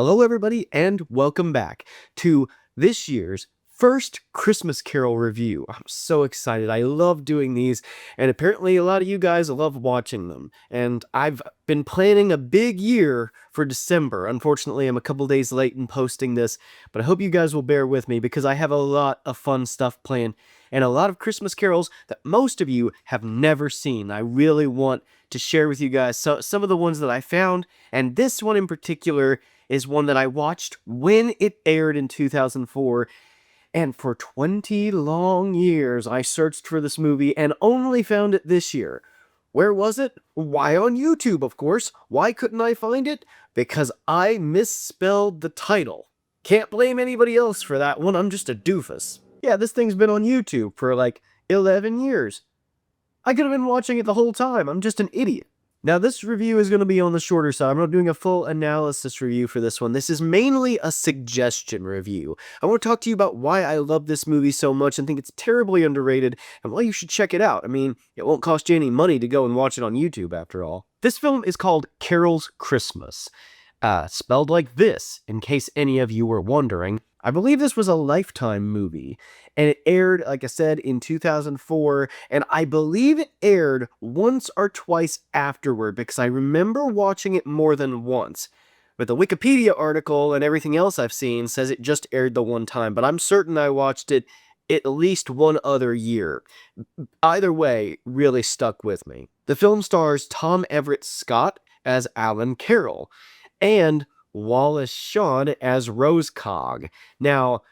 Hello, everybody, and welcome back to this year's first Christmas Carol review. I'm so excited. I love doing these, and apparently a lot of you guys love watching them. And I've been planning a big year for December. Unfortunately, I'm a couple days late in posting this, but I hope you guys will bear with me because I have a lot of fun stuff planned and a lot of Christmas carols that most of you have never seen. I really want to share with you guys some of the ones that I found, and this one in particular is one that I watched when it aired in 2004, and for 20 long years I searched for this movie and only found it this year. Where was it? Why, on YouTube, of course. Why couldn't I find it? Because I misspelled the title. Can't blame anybody else for that one, I'm just a doofus. Yeah, this thing's been on YouTube for like 11 years. I could have been watching it the whole time, I'm just an idiot. Now, this review is going to be on the shorter side. I'm not doing a full analysis review for this one. This is mainly a suggestion review. I want to talk to you about why I love this movie so much and think it's terribly underrated, and why you should check it out. I mean, it won't cost you any money to go and watch it on YouTube, after all. This film is called Carol's Christmas. Spelled like this, in case any of you were wondering. I believe this was a Lifetime movie, and it aired, like I said, in 2004, and I believe it aired once or twice afterward, because I remember watching it more than once. But the Wikipedia article and everything else I've seen says it just aired the one time, but I'm certain I watched it at least one other year. Either way, really stuck with me. The film stars Tom Everett Scott as Alan Karroll, and Wallace Shawn as Rosecog. Now,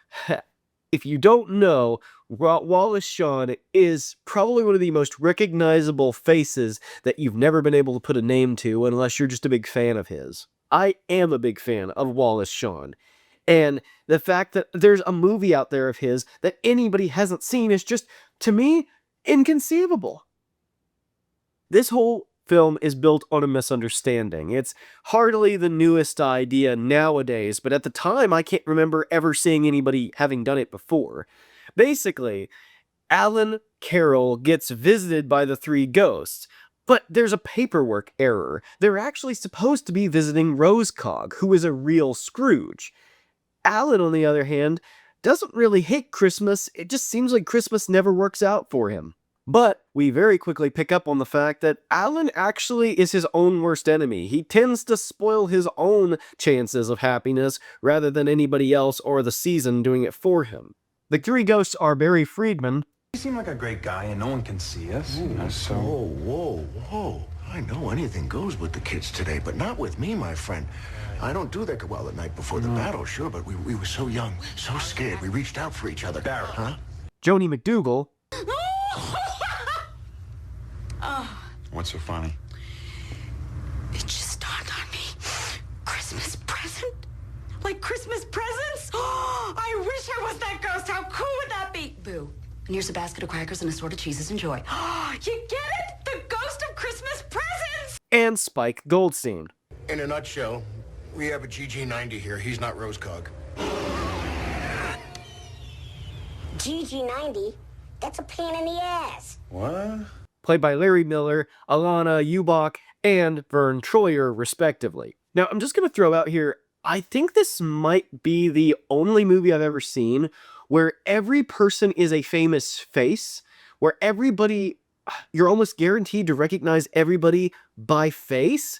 if you don't know, Wallace Shawn is probably one of the most recognizable faces that you've never been able to put a name to unless you're just a big fan of his. I am a big fan of Wallace Shawn, and the fact that there's a movie out there of his that anybody hasn't seen is just, to me, inconceivable. This whole film is built on a misunderstanding. It's hardly the newest idea nowadays, but at the time I can't remember ever seeing anybody having done it before. Basically, Alan Karroll gets visited by the three ghosts, but there's a paperwork error. They're actually supposed to be visiting Rosecog, who is a real Scrooge. Alan, on the other hand, doesn't really hate Christmas. It just seems like Christmas never works out for him. But we very quickly pick up on the fact that Alan actually is his own worst enemy. He tends to spoil his own chances of happiness rather than anybody else or the season doing it for him. The three ghosts are Barry Friedman. You seem like a great guy and no one can see us. Ooh, whoa. I know anything goes with the kids today, but not with me, my friend. I don't do that well at night before the battle, sure, but we were so young, so scared, we reached out for each other. Barry. Huh? Joni McDougal. What's so funny? It just dawned on me. Christmas present? Like Christmas presents? Oh, I wish I was that ghost. How cool would that be? Boo. And here's a basket of crackers and assorted cheeses. Enjoy. Oh, you get it? The ghost of Christmas presents! And Spike Goldstein. In a nutshell, we have a GG90 here. He's not Rosecog. GG90? That's a pain in the ass. What? Played by Larry Miller, Alanna Ubach, and Verne Troyer, respectively. Now, I'm just going to throw out here, I think this might be the only movie I've ever seen where every person is a famous face, where everybody, you're almost guaranteed to recognize everybody by face,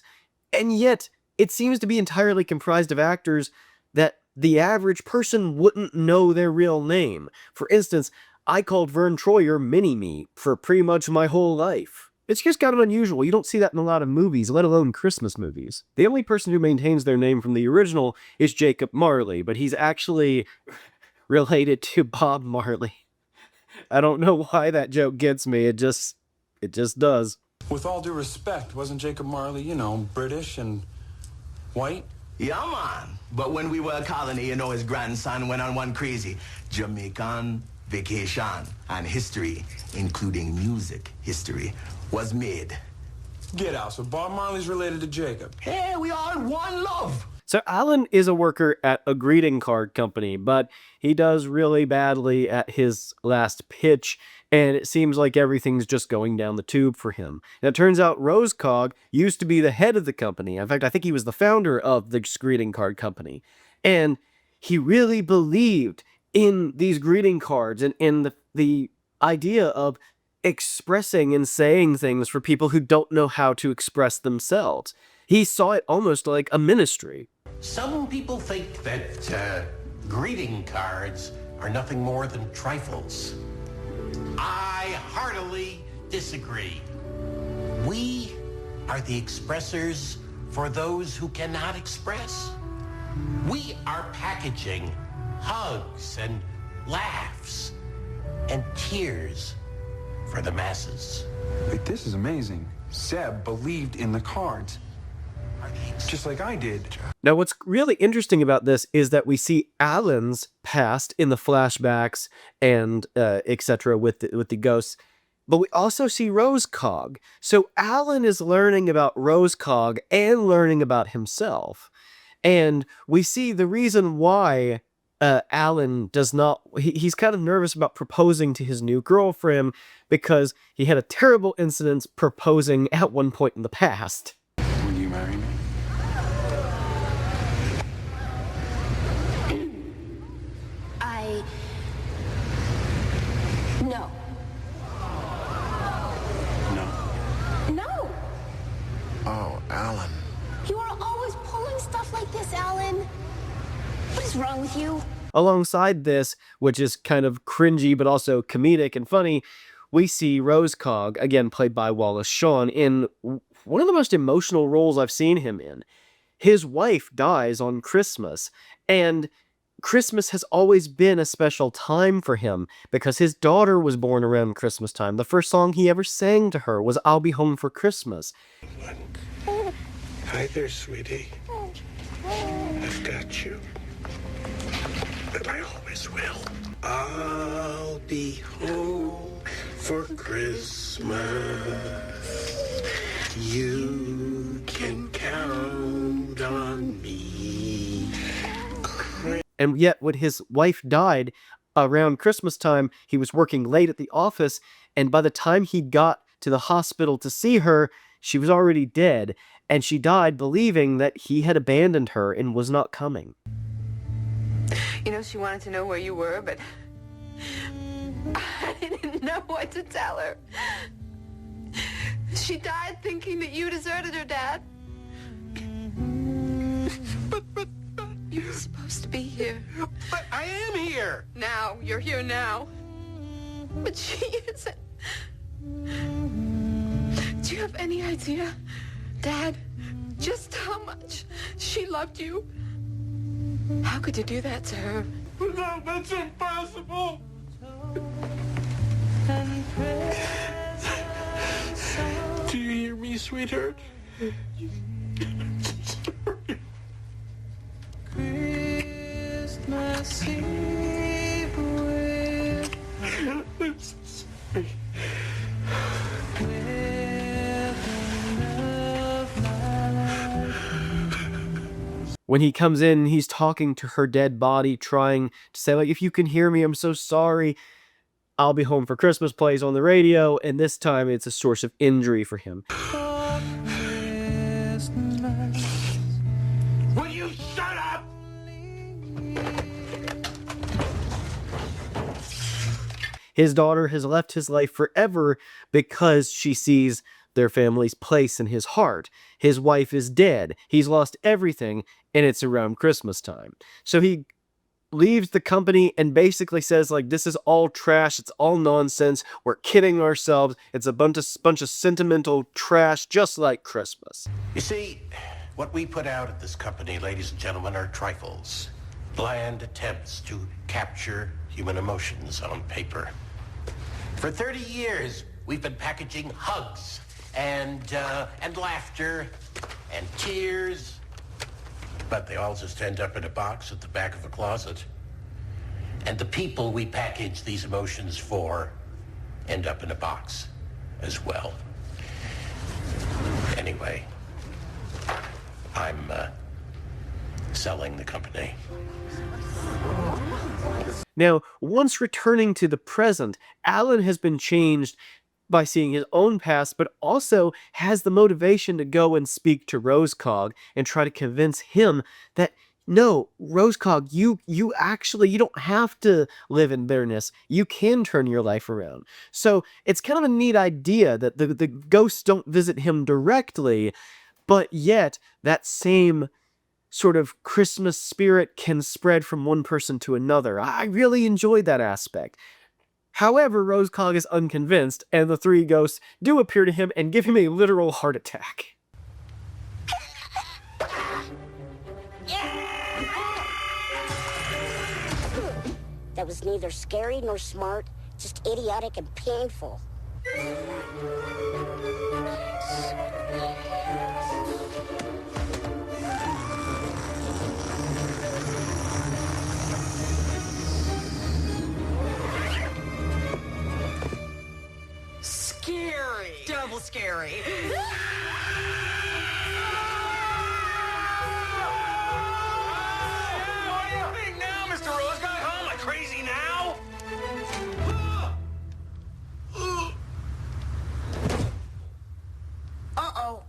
and yet it seems to be entirely comprised of actors that the average person wouldn't know their real name. For instance, I called Verne Troyer Mini-Me for pretty much my whole life. It's just kind of unusual. You don't see that in a lot of movies, let alone Christmas movies. The only person who maintains their name from the original is Jacob Marley, but he's actually related to Bob Marley. I don't know why that joke gets me. It just does. With all due respect, wasn't Jacob Marley, British and white? Yeah, man. But when we were a colony, his grandson went on one crazy Jamaican vacation, and history, including music history, was made. Get out. So Bob Marley's related to Jacob. Hey, we all one love. So Alan is a worker at a greeting card company, but he does really badly at his last pitch, and it seems like everything's just going down the tube for him. And it turns out Rosecog used to be the head of the company. In fact, I think he was the founder of the greeting card company. And he really believed in these greeting cards and in the idea of expressing and saying things for people who don't know how to express themselves. He saw it almost like a ministry. Some people think that greeting cards are nothing more than trifles. I heartily disagree. We are the expressors for those who cannot express. We are packaging hugs and laughs and tears for the masses. Wait, this is amazing. Seb believed in the cards. Just like I did. Now, what's really interesting about this is that we see Alan's past in the flashbacks and etc. with the ghosts, but we also see Rosecog. So Alan is learning about Rosecog and learning about himself, and we see the reason why Alan does not. He's kind of nervous about proposing to his new girlfriend because he had a terrible incident proposing at one point in the past. Will you marry me? No. No. No! Oh, Alan. You are always pulling stuff like this, Alan. What is wrong with you? Alongside this, which is kind of cringy but also comedic and funny, we see Rosecog, again played by Wallace Shawn, in one of the most emotional roles I've seen him in. His wife dies on Christmas, and Christmas has always been a special time for him because his daughter was born around Christmas time. The first song he ever sang to her was "I'll Be Home for Christmas." Hi there, sweetie. I've got you. And I always will. I'll be home for Christmas. You can count on me. And yet, when his wife died around Christmas time, he was working late at the office, and by the time he got to the hospital to see her, she was already dead, and she died believing that he had abandoned her and was not coming. You know, she wanted to know where you were, but I didn't know what to tell her. She died thinking that you deserted her, Dad. But you were supposed to be here. But I am here. Now, you're here now. But she isn't. Do you have any idea, Dad, just how much she loved you? How could you do that to her? No, that's impossible. Do you hear me, sweetheart? Christmas Eve with... I'm so sorry. When he comes in, he's talking to her dead body, trying to say, like, if you can hear me, I'm so sorry. I'll Be Home for Christmas plays on the radio, and this time it's a source of injury for him. Will you shut up? His daughter has left his life forever because she sees their family's place in his heart. His wife is dead. He's lost everything, and it's around Christmas time. So he leaves the company and basically says, like, this is all trash. It's all nonsense. We're kidding ourselves. It's a bunch of sentimental trash, just like Christmas. You see, what we put out at this company, ladies and gentlemen, are trifles. Bland attempts to capture human emotions on paper. For 30 years, we've been packaging hugs and laughter and tears, but they all just end up in a box at the back of a closet. And the people we package these emotions for end up in a box as well. Anyway, I'm selling the company. Now, once returning to the present, Alan has been changed by seeing his own past, but also has the motivation to go and speak to Rosecog and try to convince him that, no, Rosecog, you don't have to live in bitterness. You can turn your life around. So it's kind of a neat idea that the ghosts don't visit him directly, but yet that same sort of Christmas spirit can spread from one person to another. I really enjoyed that aspect. However, Rosecog is unconvinced, and the three ghosts do appear to him and give him a literal heart attack. That was neither scary nor smart, just idiotic and painful. Scary. Double scary. What do you think now, Mr. Rosecog? Huh? Am I crazy now? Uh-oh.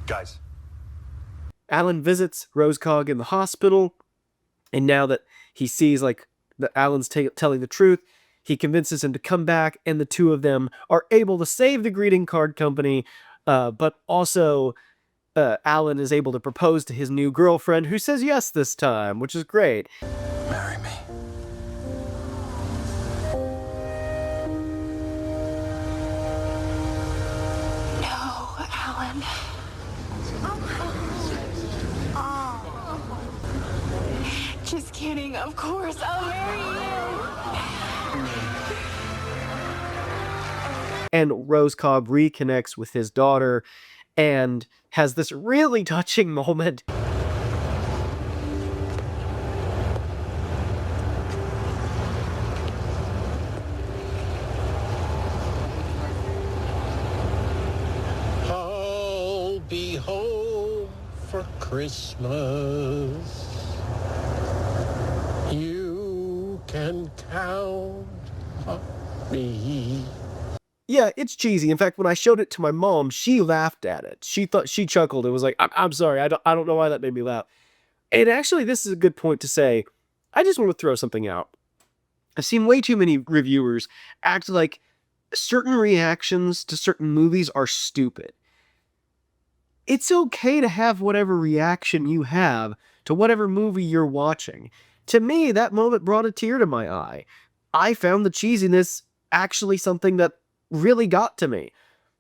Guys. Alan visits Rosecog in the hospital, and now that he sees that Alan's telling the truth, he convinces him to come back, and the two of them are able to save the greeting card company, but also Alan is able to propose to his new girlfriend, who says yes this time, which is great. Marry me. No, Alan. Just kidding, of course, I'll marry you. And Rosecog reconnects with his daughter and has this really touching moment. I'll be home for Christmas. You can count on me. Yeah, it's cheesy. In fact, when I showed it to my mom, she laughed at it. She chuckled and was like, I'm sorry, I don't know why that made me laugh. And actually, this is a good point to say, I just want to throw something out. I've seen way too many reviewers act like certain reactions to certain movies are stupid. It's okay to have whatever reaction you have to whatever movie you're watching. To me, that moment brought a tear to my eye. I found the cheesiness actually something that really got to me.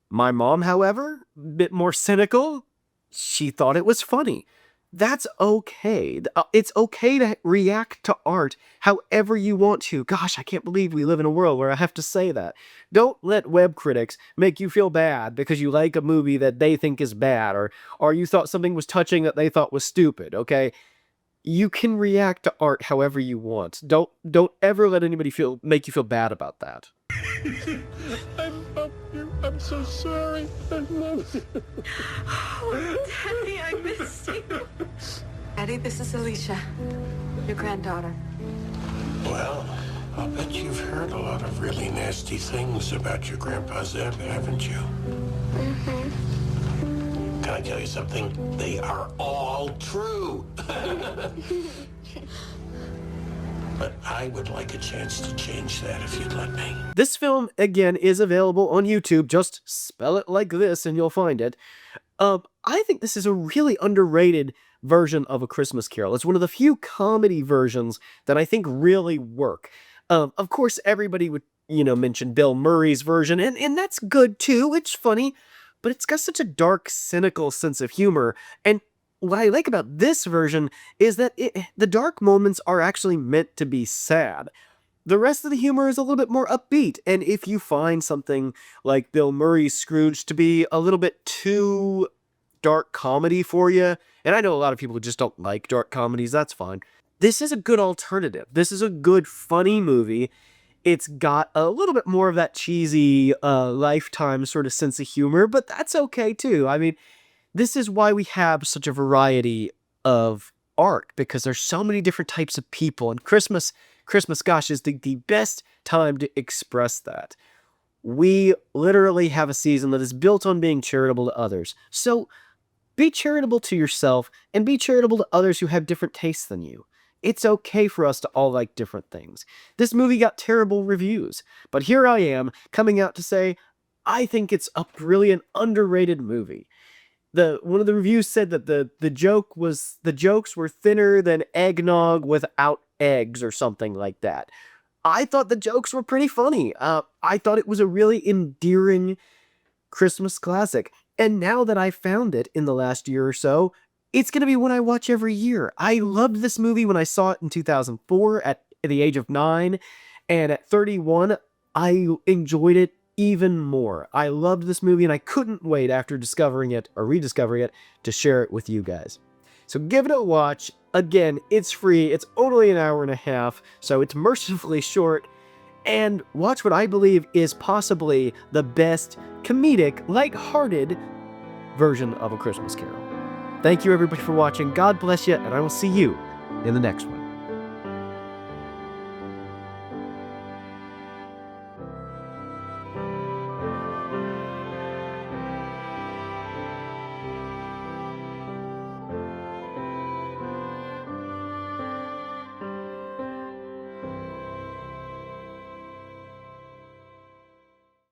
My mom, however, a bit more cynical, she thought it was funny. That's okay. It's okay to react to art however you want to. Gosh, I can't believe we live in a world where I have to say that. Don't let web critics make you feel bad because you like a movie that they think is bad, or you thought something was touching that they thought was stupid, okay? You can react to art however you want. Don't ever let anybody make you feel bad about that. I'm so sorry. I love you. Oh, Daddy, I missed you. Daddy, this is Alicia, your granddaughter. Well, I'll bet you've heard a lot of really nasty things about your Grandpa Zeb, haven't you? Mm-hmm. Can I tell you something? They are all true. But I would like a chance to change that if you'd let me. This film, again, is available on YouTube. Just spell it like this and you'll find it. I think this is a really underrated version of A Christmas Carol. It's one of the few comedy versions that I think really work. Of course, everybody would, mention Bill Murray's version, and that's good too. It's funny, but it's got such a dark, cynical sense of humor. And what I like about this version is that the dark moments are actually meant to be sad. The rest of the humor is a little bit more upbeat, and if you find something like Bill Murray's Scrooge to be a little bit too dark comedy for you, and I know a lot of people just don't like dark comedies, that's fine. This is a good alternative. This is a good, funny movie. It's got a little bit more of that cheesy, Lifetime sort of sense of humor, but that's okay too. I mean, this is why we have such a variety of art because there's so many different types of people, and Christmas, gosh, is the best time to express that. We literally have a season that is built on being charitable to others. So be charitable to yourself and be charitable to others who have different tastes than you. It's okay for us to all like different things. This movie got terrible reviews, but here I am coming out to say I think it's a brilliant, underrated movie. One of the reviews said that the jokes were thinner than eggnog without eggs or something like that. I thought the jokes were pretty funny. I thought it was a really endearing Christmas classic. And now that I found it in the last year or so, it's going to be one I watch every year. I loved this movie when I saw it in 2004 at the age of 9. And at 31, I enjoyed it even more. I loved this movie and I couldn't wait after discovering it or rediscovering it to share it with you guys. So give it a watch. Again, it's free. It's only an hour and a half, so it's mercifully short. And watch what I believe is possibly the best comedic, lighthearted version of A Christmas Carol. Thank you everybody for watching. God bless you, and I will see you in the next one.